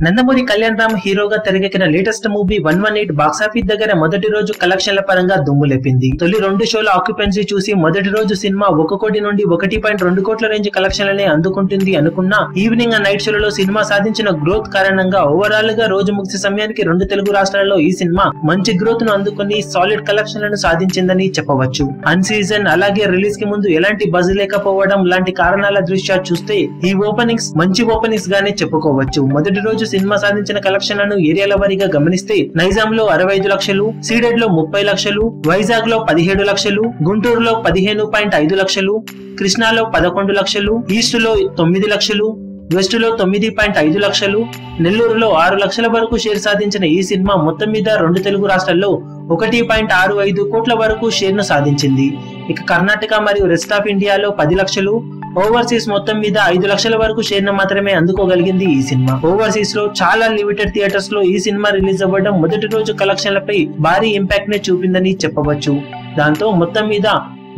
నందమూరి కళ్యాణ్ రామ్ హీరోగా తెరకెక్కిన latest movie 118 box office దగ్గర మొదటి రోజు కలెక్షన్ల పరంగా దుమ్ములేపింది. తొలి 2 షోల ఆక్యుపెన్సీ చూసి మొదటి రోజు సినిమా 1 కోటి నుండి 1.2 కోట్ల రేంజ్ కలెక్షన్లనే అందుకుంటుంది అనుకున్నా ఈవినింగ్ అండ్ నైట్ షోలలో సినిమా సాధించిన గ్రోత్ కారణంగా ఓవరాల్ గా రోజు ముగిసే సమయానికి 2 తెలుగు రాష్ట్రాల్లో ఈ సినిమా మంచి గ్రోత్ ను అందుకుని సాలిడ్ కలెక్షన్లను సాధించిందని చెప్పవచ్చు. అన్ సీజన్ అలాగే రిలీజ్ కి ముందు ఎలాంటి బజ్ లేకపోవడం లాంటి కారణాల దృష్ట్యా చూస్తే ఈ ఓపెనింగ్స్ మంచి ఓపెనింగ్స్ గానే చెప్పుకోవచ్చు. మొదటి రోజు సినిమా సాధించిన కలెక్షన్లను ఏరియాల వారీగా గమనిస్తే నైజాంలో 65 లక్షలు, సీడెడ్ లో 30 లక్షలు, వైజాగ్ లో 17 లక్షలు, గుంటూరులో 15.5 లక్షలు, కృష్ణాలో 11 లక్షలు, ఈస్ట్ లో 9 లక్షలు, వెస్ట్ లో 9.5 లక్షలు, నెల్లూరులో 6 లక్షల వరకు షేర్ సాధించిన ఈ సినిమా మొత్తం మీద 2 తెలుగు రాష్ట్రాల్లో 1.65 కోట్ల వరకు షేర్ ను సాధించింది. ఇక కర్ణాటక మరియు రెస్ట్ ఆఫ్ ఇండియాలో 10 లక్షలు, ఓవర్సీస్ మొత్తం మీద 5 లక్షల వరకు షేర్ ను మాత్రమే అందుకోగలిగింది ఈ సినిమా. ఓవర్సీస్ లో చాలా లిమిటెడ్ థియేటర్స్ లో ఈ సినిమా రిలీజ్ అవ్వడం మొదటి రోజు కలెక్షన్లపై భారీ ఇంపాక్ట్ ని చూపిందని చెప్పవచ్చు. దాంతో మొత్తం మీద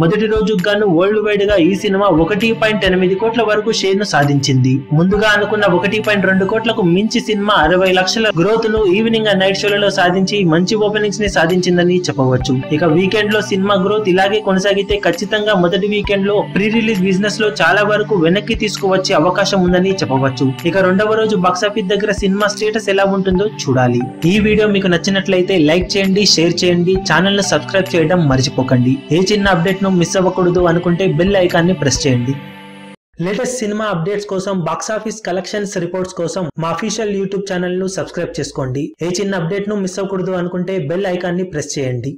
మొదటి రోజుకు గాను వరల్డ్ వైడ్ గా ఈ సినిమా 1.8 కోట్ల వరకు షేర్ ను సాధించింది. ముందుగా అనుకున్న 1.2 కోట్లకు మించి సినిమా 60 లక్షల గ్రోత్ ను ఈవినింగ్ అండ్ నైట్ షోలలో సాధించి మంచి ఓపెనింగ్స్ ని సాధించిందని చెప్పవచ్చు. ఇక వీకెండ్ లో సినిమా గ్రోత్ ఇలాగే కొనసాగితే ఖచ్చితంగా మొదటి వీకెండ్ లో ప్రీ రిలీజ్ బిజినెస్ లో చాలా వరకు వెనక్కి తీసుకువచ్చే అవకాశం ఉందని చెప్పవచ్చు. ఇక రెండవ రోజు బాక్సాఫీస్ దగ్గర సినిమా స్టేటస్ ఎలా ఉంటుందో చూడాలి. ఈ వీడియో మీకు నచ్చినట్లయితే లైక్ చేయండి, షేర్ చేయండి, ఛానల్ ను సబ్స్క్రైబ్ చేయడం మర్చిపోకండి. ఏ చిన్న అప్డేట్ ను మిస్ అవ్వకూడదు అనుకుంటే బెల్ ఐకాన్ ని ప్రెస్ చేయండి. లేటెస్ట్ సినిమా అప్డేట్స్ కోసం, బాక్సాఫీస్ కలెక్షన్స్ రిపోర్ట్స్ కోసం మా అఫీషియల్ యూట్యూబ్ ఛానల్ ను సబ్స్క్రైబ్ చేసుకోండి. ఏ చిన్న అప్డేట్ ను మిస్ అవ్వకూడదు అనుకుంటే బెల్ ఐకాన్ ని ప్రెస్ చేయండి.